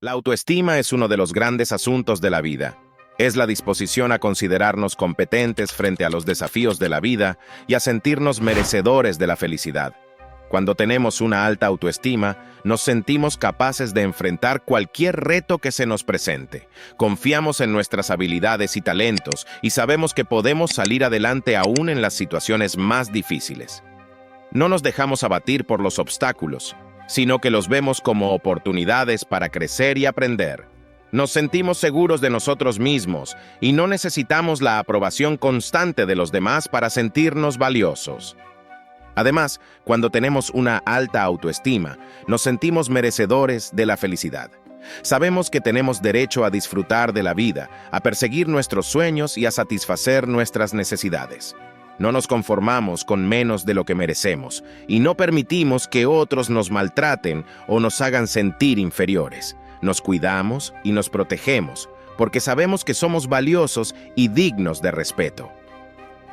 La autoestima es uno de los grandes asuntos de la vida. Es la disposición a considerarnos competentes frente a los desafíos de la vida y a sentirnos merecedores de la felicidad. Cuando tenemos una alta autoestima, nos sentimos capaces de enfrentar cualquier reto que se nos presente. Confiamos en nuestras habilidades y talentos y sabemos que podemos salir adelante aún en las situaciones más difíciles. No nos dejamos abatir por los obstáculos, sino que los vemos como oportunidades para crecer y aprender. Nos sentimos seguros de nosotros mismos y no necesitamos la aprobación constante de los demás para sentirnos valiosos. Además, cuando tenemos una alta autoestima, nos sentimos merecedores de la felicidad. Sabemos que tenemos derecho a disfrutar de la vida, a perseguir nuestros sueños y a satisfacer nuestras necesidades. No nos conformamos con menos de lo que merecemos y no permitimos que otros nos maltraten o nos hagan sentir inferiores. Nos cuidamos y nos protegemos porque sabemos que somos valiosos y dignos de respeto.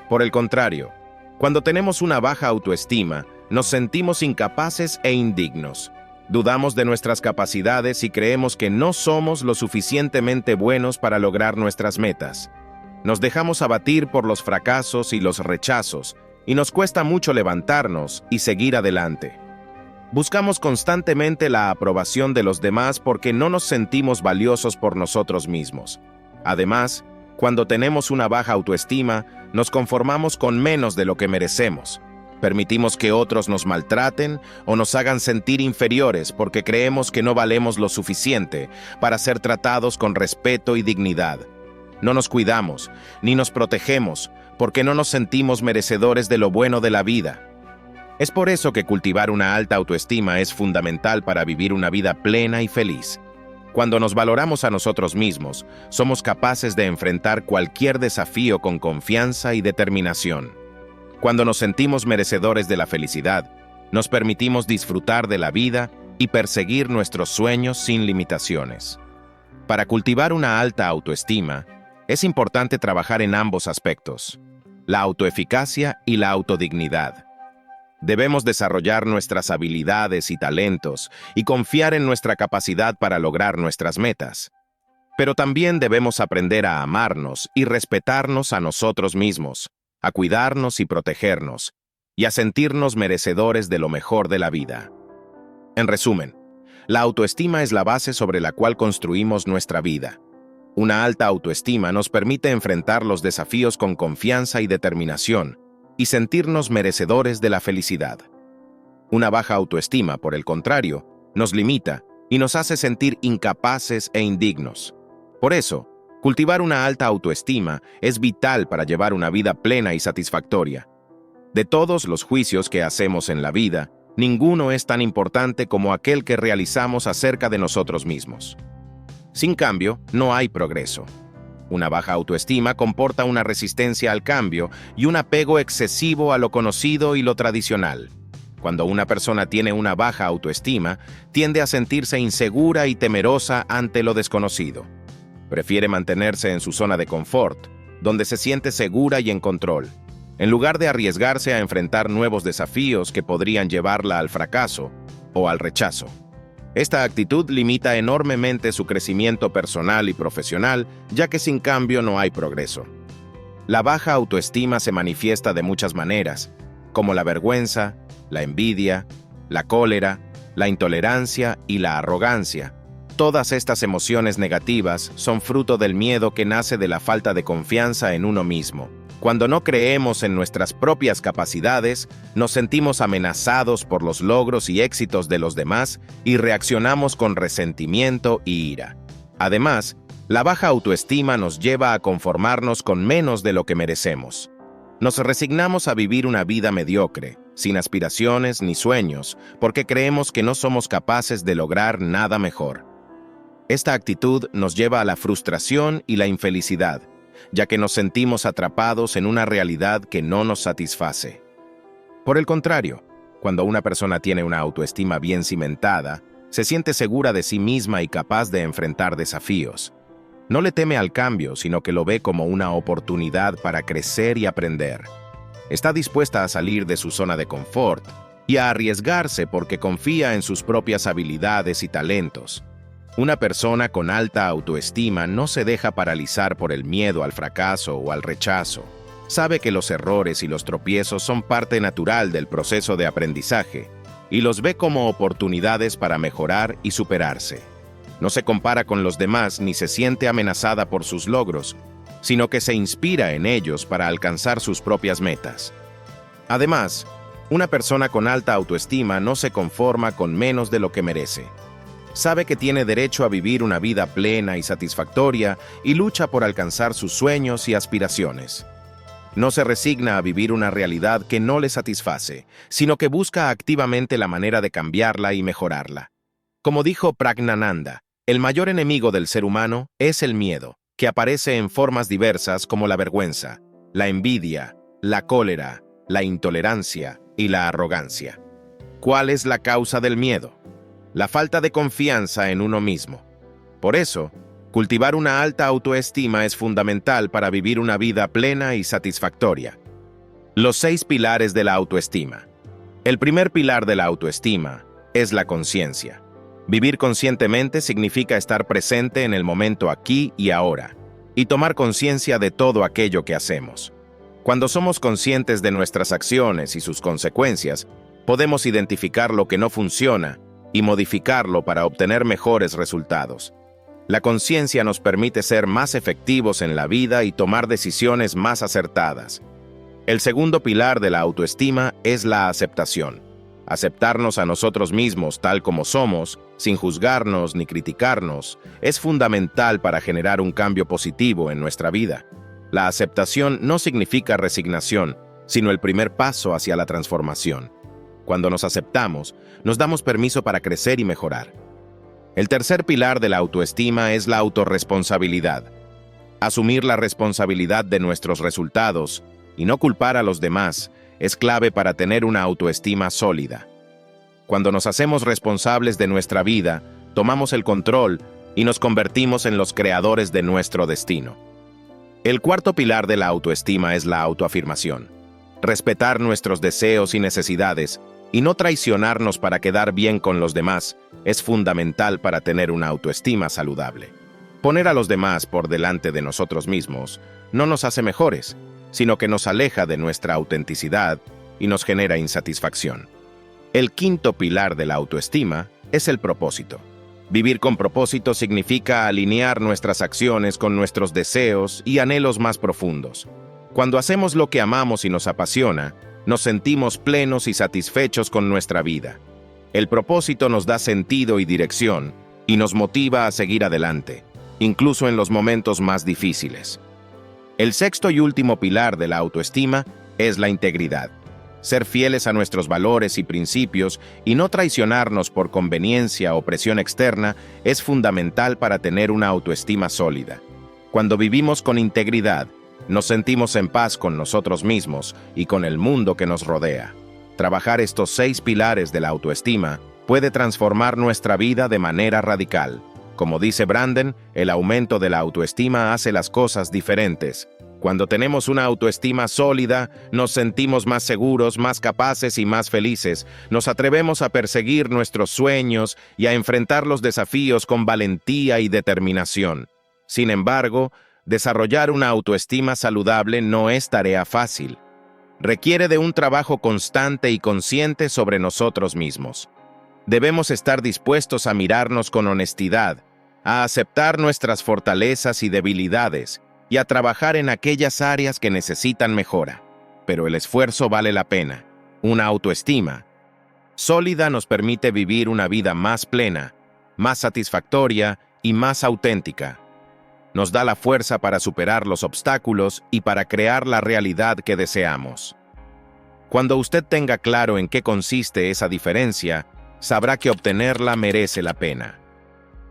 Por el contrario, cuando tenemos una baja autoestima, nos sentimos incapaces e indignos. Dudamos de nuestras capacidades y creemos que no somos lo suficientemente buenos para lograr nuestras metas. Nos dejamos abatir por los fracasos y los rechazos, y nos cuesta mucho levantarnos y seguir adelante. Buscamos constantemente la aprobación de los demás porque no nos sentimos valiosos por nosotros mismos. Además, cuando tenemos una baja autoestima, nos conformamos con menos de lo que merecemos. Permitimos que otros nos maltraten o nos hagan sentir inferiores porque creemos que no valemos lo suficiente para ser tratados con respeto y dignidad. No nos cuidamos, ni nos protegemos, porque no nos sentimos merecedores de lo bueno de la vida. Es por eso que cultivar una alta autoestima es fundamental para vivir una vida plena y feliz. Cuando nos valoramos a nosotros mismos, somos capaces de enfrentar cualquier desafío con confianza y determinación. Cuando nos sentimos merecedores de la felicidad, nos permitimos disfrutar de la vida y perseguir nuestros sueños sin limitaciones. Para cultivar una alta autoestima, es importante trabajar en ambos aspectos, la autoeficacia y la autodignidad. Debemos desarrollar nuestras habilidades y talentos y confiar en nuestra capacidad para lograr nuestras metas. Pero también debemos aprender a amarnos y respetarnos a nosotros mismos, a cuidarnos y protegernos, y a sentirnos merecedores de lo mejor de la vida. En resumen, la autoestima es la base sobre la cual construimos nuestra vida. Una alta autoestima nos permite enfrentar los desafíos con confianza y determinación y sentirnos merecedores de la felicidad. Una baja autoestima, por el contrario, nos limita y nos hace sentir incapaces e indignos. Por eso, cultivar una alta autoestima es vital para llevar una vida plena y satisfactoria. De todos los juicios que hacemos en la vida, ninguno es tan importante como aquel que realizamos acerca de nosotros mismos. Sin cambio, no hay progreso. Una baja autoestima comporta una resistencia al cambio y un apego excesivo a lo conocido y lo tradicional. Cuando una persona tiene una baja autoestima, tiende a sentirse insegura y temerosa ante lo desconocido. Prefiere mantenerse en su zona de confort, donde se siente segura y en control, en lugar de arriesgarse a enfrentar nuevos desafíos que podrían llevarla al fracaso o al rechazo. Esta actitud limita enormemente su crecimiento personal y profesional, ya que sin cambio no hay progreso. La baja autoestima se manifiesta de muchas maneras, como la vergüenza, la envidia, la cólera, la intolerancia y la arrogancia. Todas estas emociones negativas son fruto del miedo que nace de la falta de confianza en uno mismo. Cuando no creemos en nuestras propias capacidades, nos sentimos amenazados por los logros y éxitos de los demás y reaccionamos con resentimiento y ira. Además, la baja autoestima nos lleva a conformarnos con menos de lo que merecemos. Nos resignamos a vivir una vida mediocre, sin aspiraciones ni sueños, porque creemos que no somos capaces de lograr nada mejor. Esta actitud nos lleva a la frustración y la infelicidad, ya que nos sentimos atrapados en una realidad que no nos satisface. Por el contrario, cuando una persona tiene una autoestima bien cimentada, se siente segura de sí misma y capaz de enfrentar desafíos. No le teme al cambio, sino que lo ve como una oportunidad para crecer y aprender. Está dispuesta a salir de su zona de confort y a arriesgarse porque confía en sus propias habilidades y talentos. Una persona con alta autoestima no se deja paralizar por el miedo al fracaso o al rechazo. Sabe que los errores y los tropiezos son parte natural del proceso de aprendizaje y los ve como oportunidades para mejorar y superarse. No se compara con los demás ni se siente amenazada por sus logros, sino que se inspira en ellos para alcanzar sus propias metas. Además, una persona con alta autoestima no se conforma con menos de lo que merece. Sabe que tiene derecho a vivir una vida plena y satisfactoria y lucha por alcanzar sus sueños y aspiraciones. No se resigna a vivir una realidad que no le satisface, sino que busca activamente la manera de cambiarla y mejorarla. Como dijo Prajnananda, el mayor enemigo del ser humano es el miedo, que aparece en formas diversas como la vergüenza, la envidia, la cólera, la intolerancia y la arrogancia. ¿Cuál es la causa del miedo? La falta de confianza en uno mismo. Por eso, cultivar una alta autoestima es fundamental para vivir una vida plena y satisfactoria. Los 6 pilares de la autoestima. El primer pilar de la autoestima es la conciencia. Vivir conscientemente significa estar presente en el momento aquí y ahora, y tomar conciencia de todo aquello que hacemos. Cuando somos conscientes de nuestras acciones y sus consecuencias, podemos identificar lo que no funciona y modificarlo para obtener mejores resultados. La conciencia nos permite ser más efectivos en la vida y tomar decisiones más acertadas. El segundo pilar de la autoestima es la aceptación. Aceptarnos a nosotros mismos tal como somos, sin juzgarnos ni criticarnos, es fundamental para generar un cambio positivo en nuestra vida. La aceptación no significa resignación, sino el primer paso hacia la transformación. Cuando nos aceptamos, nos damos permiso para crecer y mejorar. El tercer pilar de la autoestima es la autorresponsabilidad. Asumir la responsabilidad de nuestros resultados y no culpar a los demás es clave para tener una autoestima sólida. Cuando nos hacemos responsables de nuestra vida, tomamos el control y nos convertimos en los creadores de nuestro destino. El cuarto pilar de la autoestima es la autoafirmación. Respetar nuestros deseos y necesidades y no traicionarnos para quedar bien con los demás es fundamental para tener una autoestima saludable. Poner a los demás por delante de nosotros mismos no nos hace mejores, sino que nos aleja de nuestra autenticidad y nos genera insatisfacción. El quinto pilar de la autoestima es el propósito. Vivir con propósito significa alinear nuestras acciones con nuestros deseos y anhelos más profundos. Cuando hacemos lo que amamos y nos apasiona, nos sentimos plenos y satisfechos con nuestra vida. El propósito nos da sentido y dirección y nos motiva a seguir adelante, incluso en los momentos más difíciles. El sexto y último pilar de la autoestima es la integridad. Ser fieles a nuestros valores y principios y no traicionarnos por conveniencia o presión externa es fundamental para tener una autoestima sólida. Cuando vivimos con integridad, nos sentimos en paz con nosotros mismos y con el mundo que nos rodea. Trabajar estos 6 pilares de la autoestima puede transformar nuestra vida de manera radical. Como dice Branden, el aumento de la autoestima hace las cosas diferentes. Cuando tenemos una autoestima sólida, nos sentimos más seguros, más capaces y más felices. Nos atrevemos a perseguir nuestros sueños y a enfrentar los desafíos con valentía y determinación. Sin embargo, desarrollar una autoestima saludable no es tarea fácil. Requiere de un trabajo constante y consciente sobre nosotros mismos. Debemos estar dispuestos a mirarnos con honestidad, a aceptar nuestras fortalezas y debilidades y a trabajar en aquellas áreas que necesitan mejora. Pero el esfuerzo vale la pena. Una autoestima sólida nos permite vivir una vida más plena, más satisfactoria y más auténtica. Nos da la fuerza para superar los obstáculos y para crear la realidad que deseamos. Cuando usted tenga claro en qué consiste esa diferencia, sabrá que obtenerla merece la pena.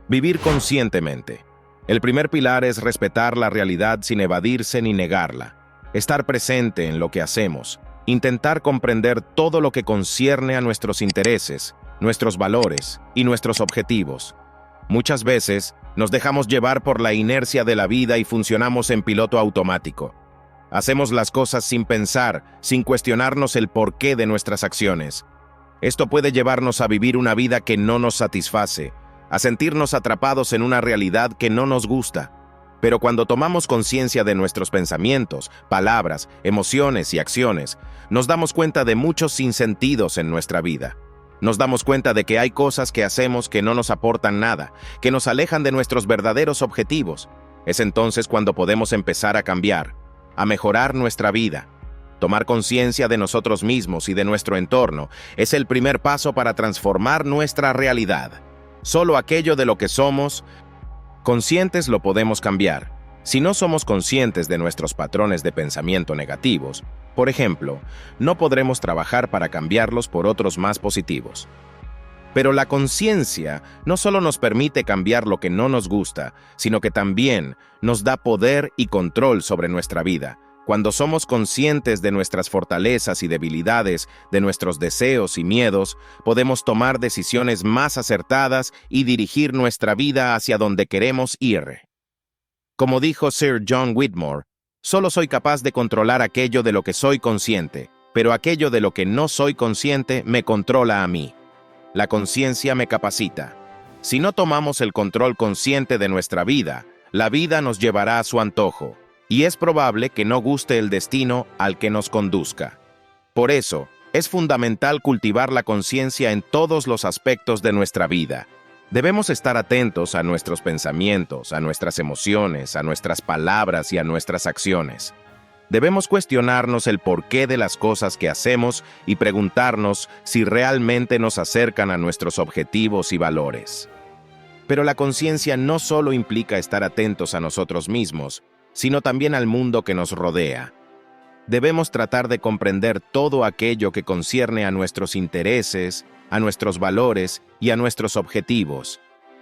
Vivir conscientemente. El primer pilar es respetar la realidad sin evadirse ni negarla. Estar presente en lo que hacemos. Intentar comprender todo lo que concierne a nuestros intereses, nuestros valores y nuestros objetivos. Muchas veces nos dejamos llevar por la inercia de la vida y funcionamos en piloto automático. Hacemos las cosas sin pensar, sin cuestionarnos el porqué de nuestras acciones. Esto puede llevarnos a vivir una vida que no nos satisface, a sentirnos atrapados en una realidad que no nos gusta. Pero cuando tomamos conciencia de nuestros pensamientos, palabras, emociones y acciones, nos damos cuenta de muchos sinsentidos en nuestra vida. Nos damos cuenta de que hay cosas que hacemos que no nos aportan nada, que nos alejan de nuestros verdaderos objetivos. Es entonces cuando podemos empezar a cambiar, a mejorar nuestra vida. Tomar conciencia de nosotros mismos y de nuestro entorno es el primer paso para transformar nuestra realidad. Solo aquello de lo que somos conscientes lo podemos cambiar. Si no somos conscientes de nuestros patrones de pensamiento negativos, por ejemplo, no podremos trabajar para cambiarlos por otros más positivos. Pero la conciencia no solo nos permite cambiar lo que no nos gusta, sino que también nos da poder y control sobre nuestra vida. Cuando somos conscientes de nuestras fortalezas y debilidades, de nuestros deseos y miedos, podemos tomar decisiones más acertadas y dirigir nuestra vida hacia donde queremos ir. Como dijo Sir John Whitmore, solo soy capaz de controlar aquello de lo que soy consciente, pero aquello de lo que no soy consciente me controla a mí. La conciencia me capacita. Si no tomamos el control consciente de nuestra vida, la vida nos llevará a su antojo, y es probable que no guste el destino al que nos conduzca. Por eso, es fundamental cultivar la conciencia en todos los aspectos de nuestra vida. Debemos estar atentos a nuestros pensamientos, a nuestras emociones, a nuestras palabras y a nuestras acciones. Debemos cuestionarnos el porqué de las cosas que hacemos y preguntarnos si realmente nos acercan a nuestros objetivos y valores. Pero la conciencia no solo implica estar atentos a nosotros mismos, sino también al mundo que nos rodea. Debemos tratar de comprender todo aquello que concierne a nuestros intereses, a nuestros valores y a nuestros objetivos.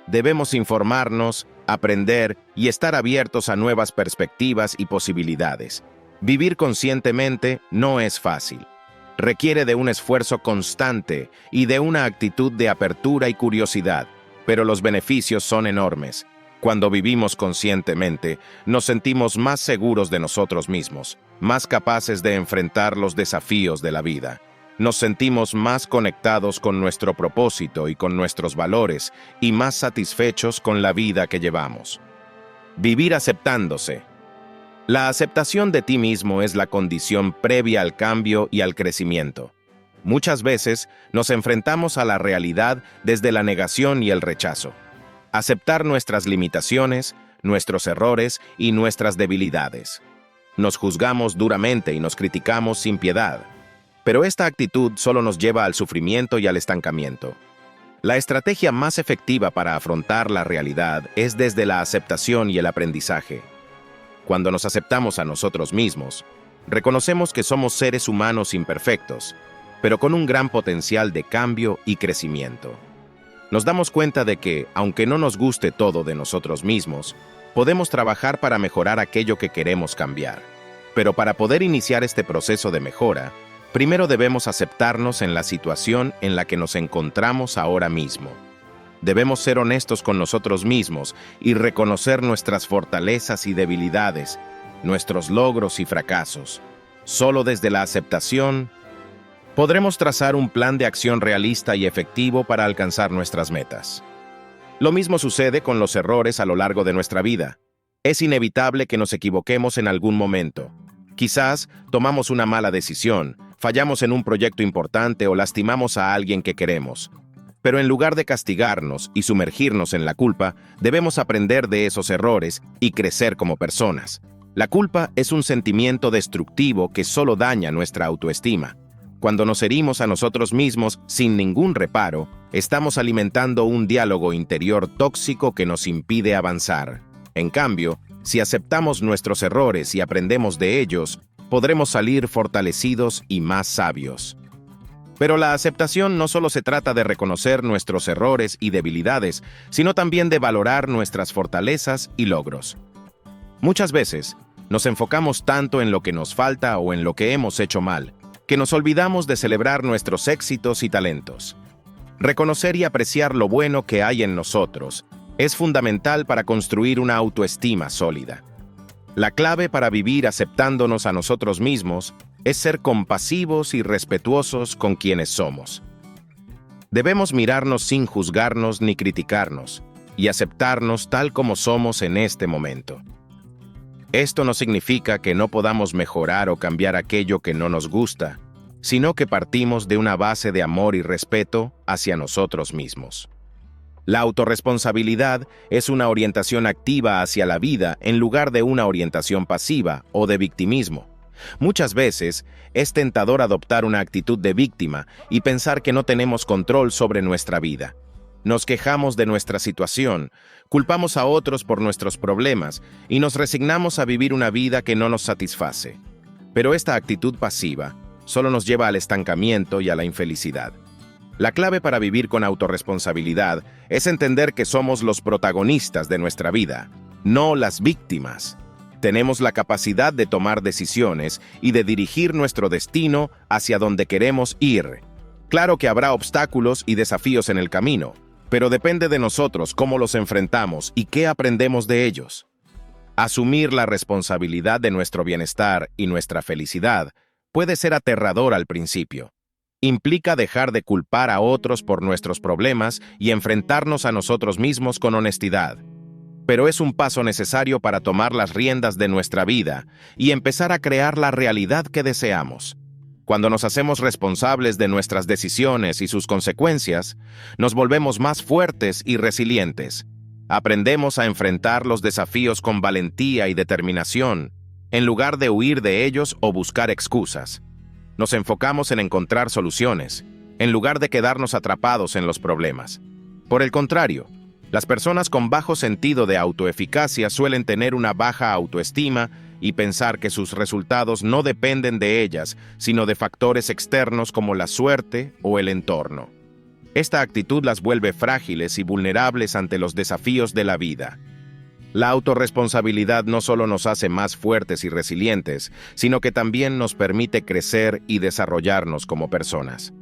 Debemos informarnos, aprender y estar abiertos a nuevas perspectivas y posibilidades. Vivir conscientemente no es fácil. Requiere de un esfuerzo constante y de una actitud de apertura y curiosidad, pero los beneficios son enormes. Cuando vivimos conscientemente, nos sentimos más seguros de nosotros mismos, más capaces de enfrentar los desafíos de la vida. Nos sentimos más conectados con nuestro propósito y con nuestros valores, y más satisfechos con la vida que llevamos. Vivir aceptándose. La aceptación de ti mismo es la condición previa al cambio y al crecimiento. Muchas veces nos enfrentamos a la realidad desde la negación y el rechazo. Aceptar nuestras limitaciones, nuestros errores y nuestras debilidades. Nos juzgamos duramente y nos criticamos sin piedad. Pero esta actitud solo nos lleva al sufrimiento y al estancamiento. La estrategia más efectiva para afrontar la realidad es desde la aceptación y el aprendizaje. Cuando nos aceptamos a nosotros mismos, reconocemos que somos seres humanos imperfectos, pero con un gran potencial de cambio y crecimiento. Nos damos cuenta de que, aunque no nos guste todo de nosotros mismos, podemos trabajar para mejorar aquello que queremos cambiar. Pero para poder iniciar este proceso de mejora, primero debemos aceptarnos en la situación en la que nos encontramos ahora mismo. Debemos ser honestos con nosotros mismos y reconocer nuestras fortalezas y debilidades, nuestros logros y fracasos. Solo desde la aceptación podremos trazar un plan de acción realista y efectivo para alcanzar nuestras metas. Lo mismo sucede con los errores a lo largo de nuestra vida. Es inevitable que nos equivoquemos en algún momento. Quizás tomamos una mala decisión, fallamos en un proyecto importante o lastimamos a alguien que queremos. Pero en lugar de castigarnos y sumergirnos en la culpa, debemos aprender de esos errores y crecer como personas. La culpa es un sentimiento destructivo que solo daña nuestra autoestima. Cuando nos herimos a nosotros mismos sin ningún reparo, estamos alimentando un diálogo interior tóxico que nos impide avanzar. En cambio, si aceptamos nuestros errores y aprendemos de ellos, podremos salir fortalecidos y más sabios. Pero la aceptación no solo se trata de reconocer nuestros errores y debilidades, sino también de valorar nuestras fortalezas y logros. Muchas veces, nos enfocamos tanto en lo que nos falta o en lo que hemos hecho mal, que nos olvidamos de celebrar nuestros éxitos y talentos. Reconocer y apreciar lo bueno que hay en nosotros es fundamental para construir una autoestima sólida. La clave para vivir aceptándonos a nosotros mismos es ser compasivos y respetuosos con quienes somos. Debemos mirarnos sin juzgarnos ni criticarnos, y aceptarnos tal como somos en este momento. Esto no significa que no podamos mejorar o cambiar aquello que no nos gusta, sino que partimos de una base de amor y respeto hacia nosotros mismos. La autorresponsabilidad es una orientación activa hacia la vida en lugar de una orientación pasiva o de victimismo. Muchas veces es tentador adoptar una actitud de víctima y pensar que no tenemos control sobre nuestra vida. Nos quejamos de nuestra situación, culpamos a otros por nuestros problemas y nos resignamos a vivir una vida que no nos satisface. Pero esta actitud pasiva solo nos lleva al estancamiento y a la infelicidad. La clave para vivir con autorresponsabilidad es entender que somos los protagonistas de nuestra vida, no las víctimas. Tenemos la capacidad de tomar decisiones y de dirigir nuestro destino hacia donde queremos ir. Claro que habrá obstáculos y desafíos en el camino, pero depende de nosotros cómo los enfrentamos y qué aprendemos de ellos. Asumir la responsabilidad de nuestro bienestar y nuestra felicidad puede ser aterrador al principio. Implica dejar de culpar a otros por nuestros problemas y enfrentarnos a nosotros mismos con honestidad. Pero es un paso necesario para tomar las riendas de nuestra vida y empezar a crear la realidad que deseamos. Cuando nos hacemos responsables de nuestras decisiones y sus consecuencias, nos volvemos más fuertes y resilientes. Aprendemos a enfrentar los desafíos con valentía y determinación, en lugar de huir de ellos o buscar excusas. Nos enfocamos en encontrar soluciones, en lugar de quedarnos atrapados en los problemas. Por el contrario, las personas con bajo sentido de autoeficacia suelen tener una baja autoestima y pensar que sus resultados no dependen de ellas, sino de factores externos como la suerte o el entorno. Esta actitud las vuelve frágiles y vulnerables ante los desafíos de la vida. La autorresponsabilidad no solo nos hace más fuertes y resilientes, sino que también nos permite crecer y desarrollarnos como personas.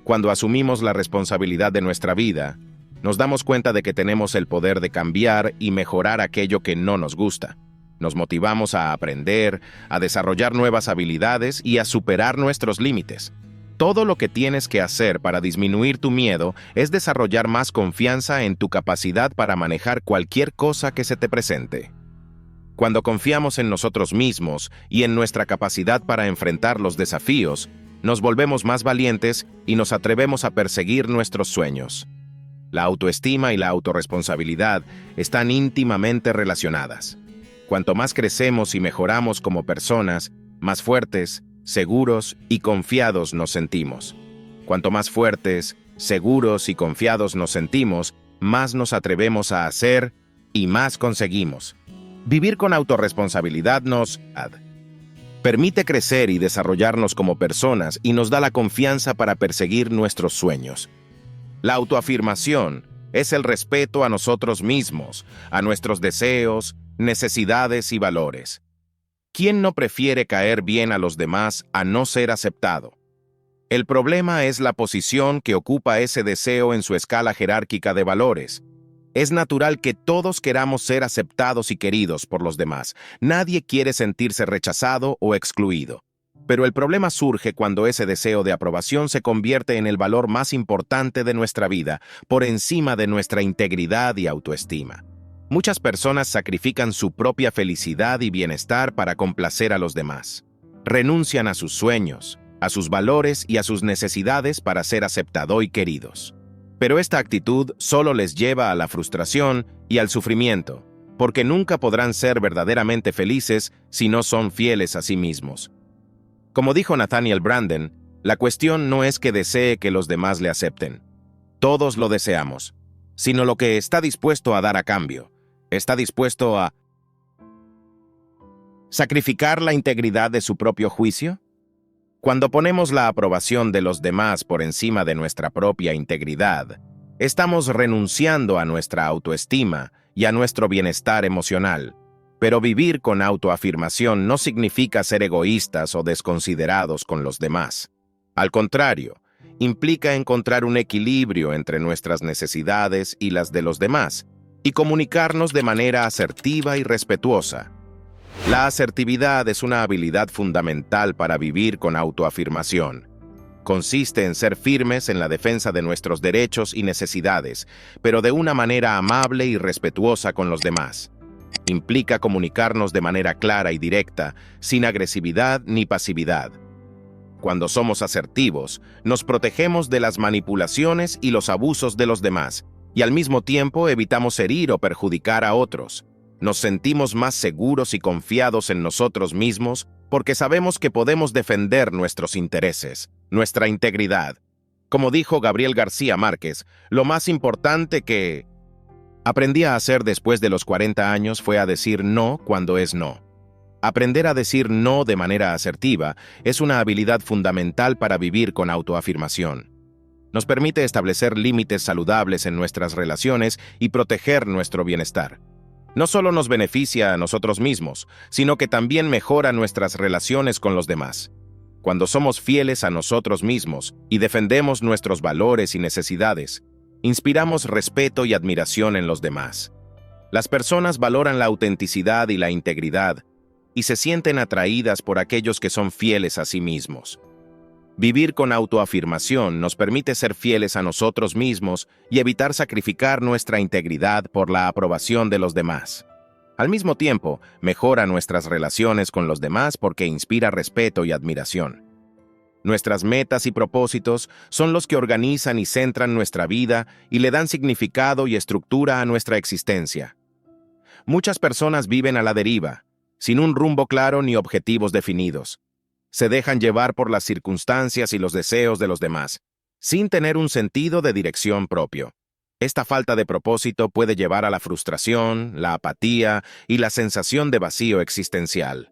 Cuando asumimos la responsabilidad de nuestra vida, nos damos cuenta de que tenemos el poder de cambiar y mejorar aquello que no nos gusta. Nos motivamos a aprender, a desarrollar nuevas habilidades y a superar nuestros límites. Todo lo que tienes que hacer para disminuir tu miedo es desarrollar más confianza en tu capacidad para manejar cualquier cosa que se te presente. Cuando confiamos en nosotros mismos y en nuestra capacidad para enfrentar los desafíos, nos volvemos más valientes y nos atrevemos a perseguir nuestros sueños. La autoestima y la autorresponsabilidad están íntimamente relacionadas. Cuanto más crecemos y mejoramos como personas, más fuertes, seguros y confiados nos sentimos. Cuanto más fuertes, seguros y confiados nos sentimos, más nos atrevemos a hacer y más conseguimos. Vivir con autorresponsabilidad nos permite crecer y desarrollarnos como personas y nos da la confianza para perseguir nuestros sueños. La autoafirmación es el respeto a nosotros mismos, a nuestros deseos, necesidades y valores. ¿Quién no prefiere caer bien a los demás a no ser aceptado? El problema es la posición que ocupa ese deseo en su escala jerárquica de valores. Es natural que todos queramos ser aceptados y queridos por los demás. Nadie quiere sentirse rechazado o excluido. Pero el problema surge cuando ese deseo de aprobación se convierte en el valor más importante de nuestra vida, por encima de nuestra integridad y autoestima. Muchas personas sacrifican su propia felicidad y bienestar para complacer a los demás. Renuncian a sus sueños, a sus valores y a sus necesidades para ser aceptados y queridos. Pero esta actitud solo les lleva a la frustración y al sufrimiento, porque nunca podrán ser verdaderamente felices si no son fieles a sí mismos. Como dijo Nathaniel Branden, la cuestión no es que desee que los demás le acepten. Todos lo deseamos, sino lo que está dispuesto a dar a cambio. Está dispuesto a sacrificar la integridad de su propio juicio. Cuando ponemos la aprobación de los demás por encima de nuestra propia integridad, estamos renunciando a nuestra autoestima y a nuestro bienestar emocional. Pero vivir con autoafirmación no significa ser egoístas o desconsiderados con los demás. Al contrario, implica encontrar un equilibrio entre nuestras necesidades y las de los demás, y comunicarnos de manera asertiva y respetuosa. La asertividad es una habilidad fundamental para vivir con autoafirmación. Consiste en ser firmes en la defensa de nuestros derechos y necesidades, pero de una manera amable y respetuosa con los demás. Implica comunicarnos de manera clara y directa, sin agresividad ni pasividad. Cuando somos asertivos, nos protegemos de las manipulaciones y los abusos de los demás, y al mismo tiempo evitamos herir o perjudicar a otros. Nos sentimos más seguros y confiados en nosotros mismos porque sabemos que podemos defender nuestros intereses, nuestra integridad. Como dijo Gabriel García Márquez, lo más importante que aprendí a hacer después de los 40 años fue a decir no cuando es no. Aprender a decir no de manera asertiva es una habilidad fundamental para vivir con autoafirmación. Nos permite establecer límites saludables en nuestras relaciones y proteger nuestro bienestar. No solo nos beneficia a nosotros mismos, sino que también mejora nuestras relaciones con los demás. Cuando somos fieles a nosotros mismos y defendemos nuestros valores y necesidades, inspiramos respeto y admiración en los demás. Las personas valoran la autenticidad y la integridad, y se sienten atraídas por aquellos que son fieles a sí mismos. Vivir con autoafirmación nos permite ser fieles a nosotros mismos y evitar sacrificar nuestra integridad por la aprobación de los demás. Al mismo tiempo, mejora nuestras relaciones con los demás porque inspira respeto y admiración. Nuestras metas y propósitos son los que organizan y centran nuestra vida y le dan significado y estructura a nuestra existencia. Muchas personas viven a la deriva, sin un rumbo claro ni objetivos definidos. Se dejan llevar por las circunstancias y los deseos de los demás, sin tener un sentido de dirección propio. Esta falta de propósito puede llevar a la frustración, la apatía y la sensación de vacío existencial.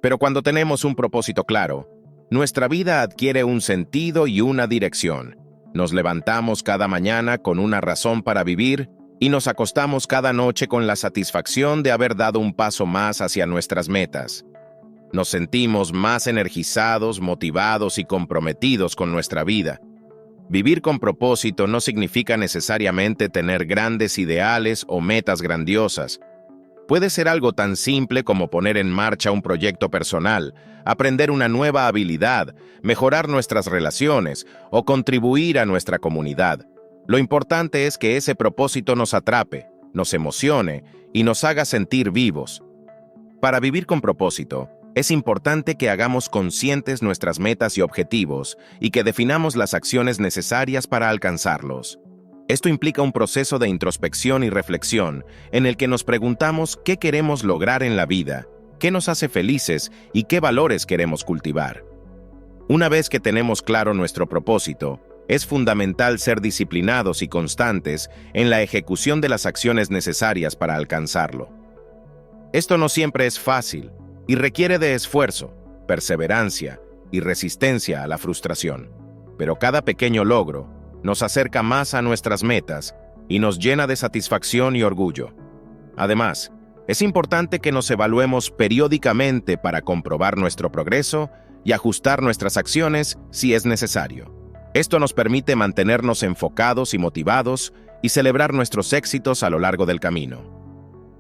Pero cuando tenemos un propósito claro, nuestra vida adquiere un sentido y una dirección. Nos levantamos cada mañana con una razón para vivir y nos acostamos cada noche con la satisfacción de haber dado un paso más hacia nuestras metas. Nos sentimos más energizados, motivados y comprometidos con nuestra vida. Vivir con propósito no significa necesariamente tener grandes ideales o metas grandiosas. Puede ser algo tan simple como poner en marcha un proyecto personal, aprender una nueva habilidad, mejorar nuestras relaciones o contribuir a nuestra comunidad. Lo importante es que ese propósito nos atrape, nos emocione y nos haga sentir vivos. Para vivir con propósito, es importante que hagamos conscientes nuestras metas y objetivos y que definamos las acciones necesarias para alcanzarlos. Esto implica un proceso de introspección y reflexión en el que nos preguntamos qué queremos lograr en la vida, qué nos hace felices y qué valores queremos cultivar. Una vez que tenemos claro nuestro propósito, es fundamental ser disciplinados y constantes en la ejecución de las acciones necesarias para alcanzarlo. Esto no siempre es fácil y requiere de esfuerzo, perseverancia y resistencia a la frustración, pero cada pequeño logro nos acerca más a nuestras metas y nos llena de satisfacción y orgullo. Además, es importante que nos evaluemos periódicamente para comprobar nuestro progreso y ajustar nuestras acciones si es necesario. Esto nos permite mantenernos enfocados y motivados y celebrar nuestros éxitos a lo largo del camino.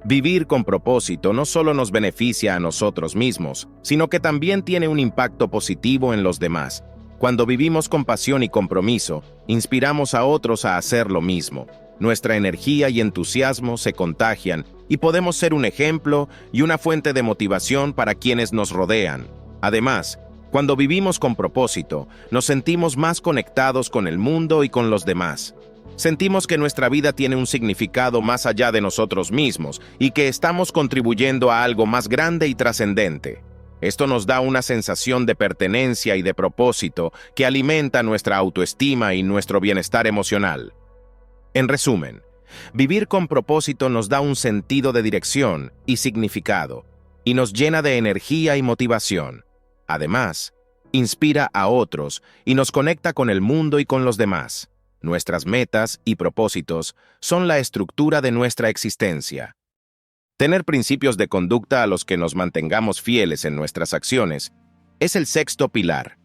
Vivir con propósito no solo nos beneficia a nosotros mismos, sino que también tiene un impacto positivo en los demás. Cuando vivimos con pasión y compromiso, inspiramos a otros a hacer lo mismo. Nuestra energía y entusiasmo se contagian y podemos ser un ejemplo y una fuente de motivación para quienes nos rodean. Además, cuando vivimos con propósito, nos sentimos más conectados con el mundo y con los demás. Sentimos que nuestra vida tiene un significado más allá de nosotros mismos y que estamos contribuyendo a algo más grande y trascendente. Esto nos da una sensación de pertenencia y de propósito que alimenta nuestra autoestima y nuestro bienestar emocional. En resumen, vivir con propósito nos da un sentido de dirección y significado, y nos llena de energía y motivación. Además, inspira a otros y nos conecta con el mundo y con los demás. Nuestras metas y propósitos son la estructura de nuestra existencia. Tener principios de conducta a los que nos mantengamos fieles en nuestras acciones es el sexto pilar.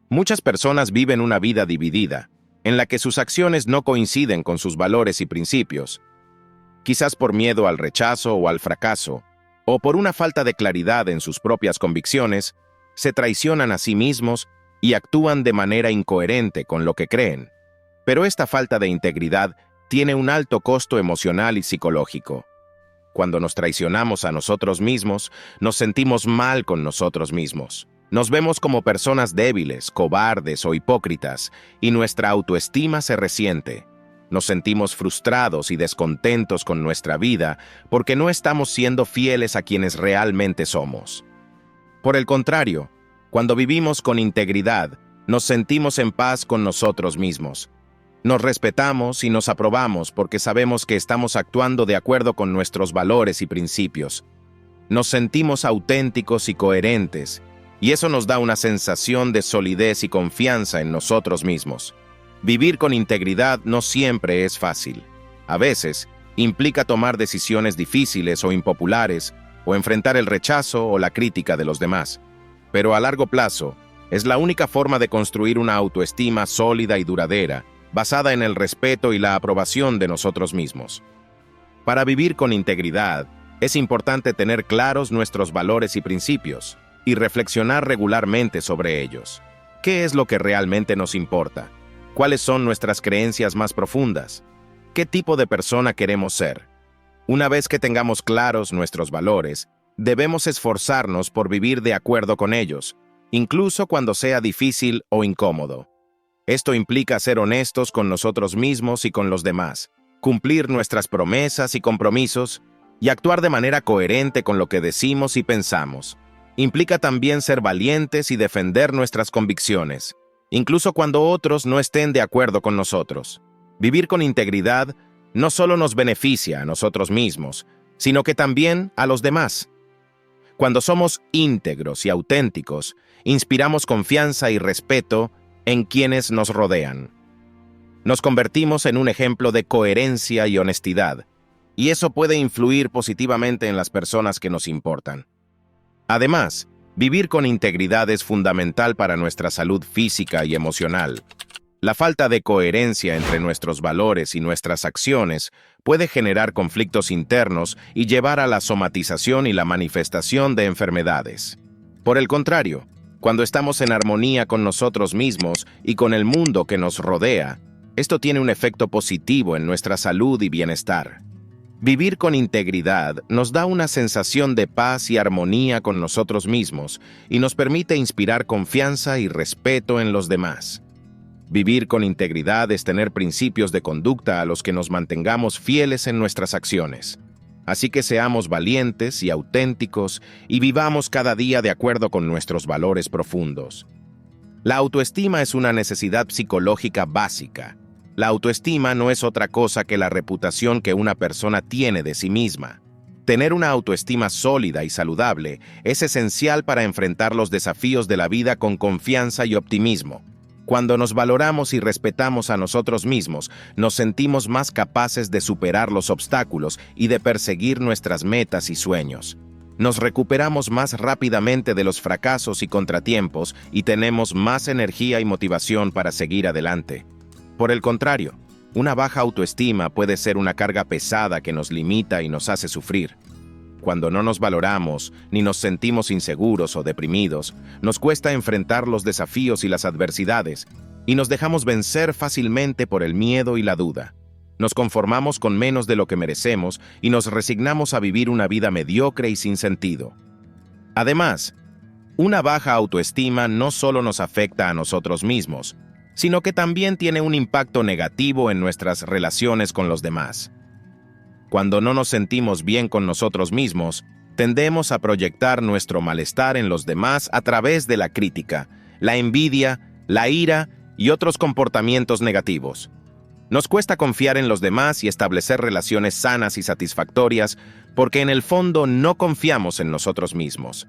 Muchas personas viven una vida dividida, en la que sus acciones no coinciden con sus valores y principios, quizás por miedo al rechazo o al fracaso, o por una falta de claridad en sus propias convicciones, se traicionan a sí mismos y actúan de manera incoherente con lo que creen. Pero esta falta de integridad tiene un alto costo emocional y psicológico. Cuando nos traicionamos a nosotros mismos, nos sentimos mal con nosotros mismos. Nos vemos como personas débiles, cobardes o hipócritas, y nuestra autoestima se resiente. Nos sentimos frustrados y descontentos con nuestra vida porque no estamos siendo fieles a quienes realmente somos. Por el contrario, cuando vivimos con integridad, nos sentimos en paz con nosotros mismos. Nos respetamos y nos aprobamos porque sabemos que estamos actuando de acuerdo con nuestros valores y principios. Nos sentimos auténticos y coherentes, y eso nos da una sensación de solidez y confianza en nosotros mismos. Vivir con integridad no siempre es fácil. A veces, implica tomar decisiones difíciles o impopulares, o enfrentar el rechazo o la crítica de los demás. Pero a largo plazo, es la única forma de construir una autoestima sólida y duradera, basada en el respeto y la aprobación de nosotros mismos. Para vivir con integridad, es importante tener claros nuestros valores y principios, y reflexionar regularmente sobre ellos. ¿Qué es lo que realmente nos importa? ¿Cuáles son nuestras creencias más profundas? ¿Qué tipo de persona queremos ser? Una vez que tengamos claros nuestros valores, debemos esforzarnos por vivir de acuerdo con ellos, incluso cuando sea difícil o incómodo. Esto implica ser honestos con nosotros mismos y con los demás, cumplir nuestras promesas y compromisos, y actuar de manera coherente con lo que decimos y pensamos. Implica también ser valientes y defender nuestras convicciones, incluso cuando otros no estén de acuerdo con nosotros. Vivir con integridad no solo nos beneficia a nosotros mismos, sino que también a los demás. Cuando somos íntegros y auténticos, inspiramos confianza y respeto en quienes nos rodean. Nos convertimos en un ejemplo de coherencia y honestidad, y eso puede influir positivamente en las personas que nos importan. Además, vivir con integridad es fundamental para nuestra salud física y emocional. La falta de coherencia entre nuestros valores y nuestras acciones puede generar conflictos internos y llevar a la somatización y la manifestación de enfermedades. Por el contrario, cuando estamos en armonía con nosotros mismos y con el mundo que nos rodea, esto tiene un efecto positivo en nuestra salud y bienestar. Vivir con integridad nos da una sensación de paz y armonía con nosotros mismos y nos permite inspirar confianza y respeto en los demás. Vivir con integridad es tener principios de conducta a los que nos mantengamos fieles en nuestras acciones. Así que seamos valientes y auténticos y vivamos cada día de acuerdo con nuestros valores profundos. La autoestima es una necesidad psicológica básica. La autoestima no es otra cosa que la reputación que una persona tiene de sí misma. Tener una autoestima sólida y saludable es esencial para enfrentar los desafíos de la vida con confianza y optimismo. Cuando nos valoramos y respetamos a nosotros mismos, nos sentimos más capaces de superar los obstáculos y de perseguir nuestras metas y sueños. Nos recuperamos más rápidamente de los fracasos y contratiempos y tenemos más energía y motivación para seguir adelante. Por el contrario, una baja autoestima puede ser una carga pesada que nos limita y nos hace sufrir. Cuando no nos valoramos, ni nos sentimos inseguros o deprimidos, nos cuesta enfrentar los desafíos y las adversidades, y nos dejamos vencer fácilmente por el miedo y la duda. Nos conformamos con menos de lo que merecemos y nos resignamos a vivir una vida mediocre y sin sentido. Además, una baja autoestima no solo nos afecta a nosotros mismos, sino que también tiene un impacto negativo en nuestras relaciones con los demás. Cuando no nos sentimos bien con nosotros mismos, tendemos a proyectar nuestro malestar en los demás a través de la crítica, la envidia, la ira y otros comportamientos negativos. Nos cuesta confiar en los demás y establecer relaciones sanas y satisfactorias porque en el fondo no confiamos en nosotros mismos.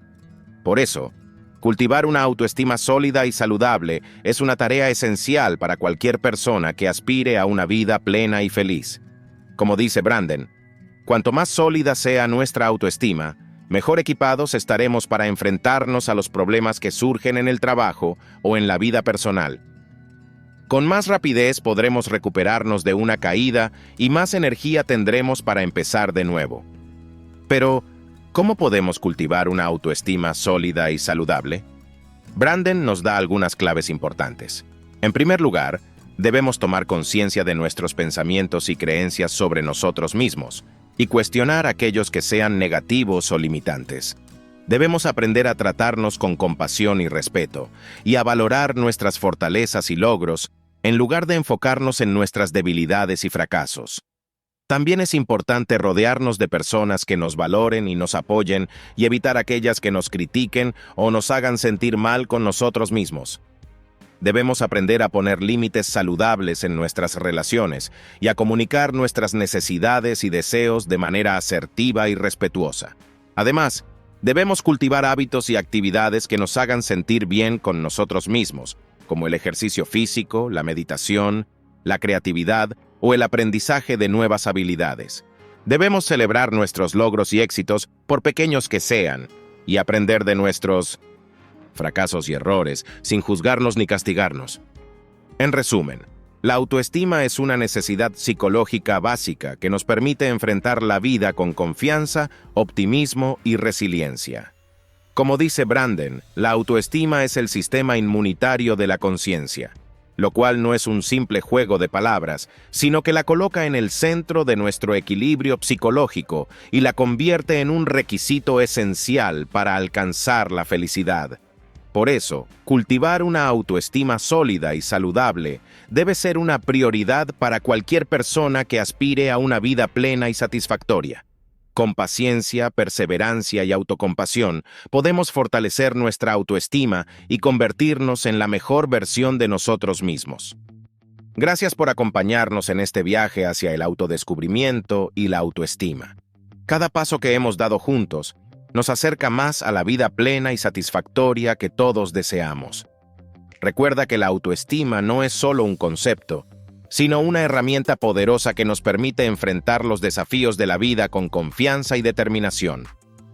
Por eso, cultivar una autoestima sólida y saludable es una tarea esencial para cualquier persona que aspire a una vida plena y feliz. Como dice Branden, cuanto más sólida sea nuestra autoestima, mejor equipados estaremos para enfrentarnos a los problemas que surgen en el trabajo o en la vida personal. Con más rapidez podremos recuperarnos de una caída y más energía tendremos para empezar de nuevo. Pero, ¿cómo podemos cultivar una autoestima sólida y saludable? Branden nos da algunas claves importantes. En primer lugar, debemos tomar conciencia de nuestros pensamientos y creencias sobre nosotros mismos y cuestionar aquellos que sean negativos o limitantes. Debemos aprender a tratarnos con compasión y respeto y a valorar nuestras fortalezas y logros en lugar de enfocarnos en nuestras debilidades y fracasos. También es importante rodearnos de personas que nos valoren y nos apoyen y evitar aquellas que nos critiquen o nos hagan sentir mal con nosotros mismos. Debemos aprender a poner límites saludables en nuestras relaciones y a comunicar nuestras necesidades y deseos de manera asertiva y respetuosa. Además, debemos cultivar hábitos y actividades que nos hagan sentir bien con nosotros mismos, como el ejercicio físico, la meditación, la creatividad o el aprendizaje de nuevas habilidades. Debemos celebrar nuestros logros y éxitos, por pequeños que sean, y aprender de nuestros fracasos y errores, sin juzgarnos ni castigarnos. En resumen, la autoestima es una necesidad psicológica básica que nos permite enfrentar la vida con confianza, optimismo y resiliencia. Como dice Branden, la autoestima es el sistema inmunitario de la conciencia, lo cual no es un simple juego de palabras, sino que la coloca en el centro de nuestro equilibrio psicológico y la convierte en un requisito esencial para alcanzar la felicidad. Por eso, cultivar una autoestima sólida y saludable debe ser una prioridad para cualquier persona que aspire a una vida plena y satisfactoria. Con paciencia, perseverancia y autocompasión, podemos fortalecer nuestra autoestima y convertirnos en la mejor versión de nosotros mismos. Gracias por acompañarnos en este viaje hacia el autodescubrimiento y la autoestima. Cada paso que hemos dado juntos nos acerca más a la vida plena y satisfactoria que todos deseamos. Recuerda que la autoestima no es solo un concepto, sino una herramienta poderosa que nos permite enfrentar los desafíos de la vida con confianza y determinación.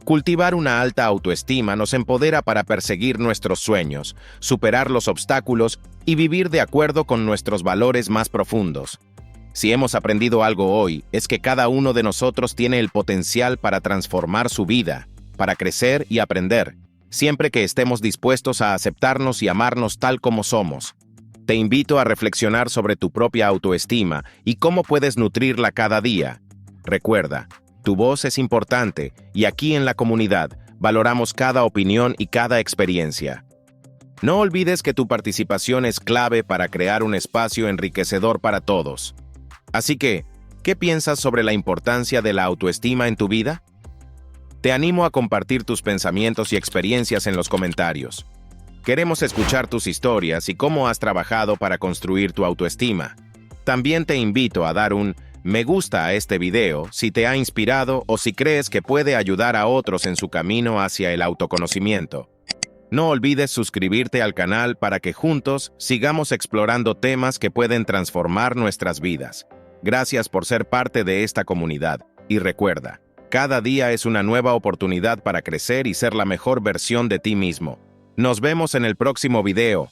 Cultivar una alta autoestima nos empodera para perseguir nuestros sueños, superar los obstáculos y vivir de acuerdo con nuestros valores más profundos. Si hemos aprendido algo hoy, es que cada uno de nosotros tiene el potencial para transformar su vida, para crecer y aprender, siempre que estemos dispuestos a aceptarnos y amarnos tal como somos. Te invito a reflexionar sobre tu propia autoestima y cómo puedes nutrirla cada día. Recuerda, tu voz es importante y aquí en la comunidad valoramos cada opinión y cada experiencia. No olvides que tu participación es clave para crear un espacio enriquecedor para todos. Así que, ¿qué piensas sobre la importancia de la autoestima en tu vida? Te animo a compartir tus pensamientos y experiencias en los comentarios. Queremos escuchar tus historias y cómo has trabajado para construir tu autoestima. También te invito a dar un me gusta a este video si te ha inspirado o si crees que puede ayudar a otros en su camino hacia el autoconocimiento. No olvides suscribirte al canal para que juntos sigamos explorando temas que pueden transformar nuestras vidas. Gracias por ser parte de esta comunidad y recuerda, cada día es una nueva oportunidad para crecer y ser la mejor versión de ti mismo. Nos vemos en el próximo video.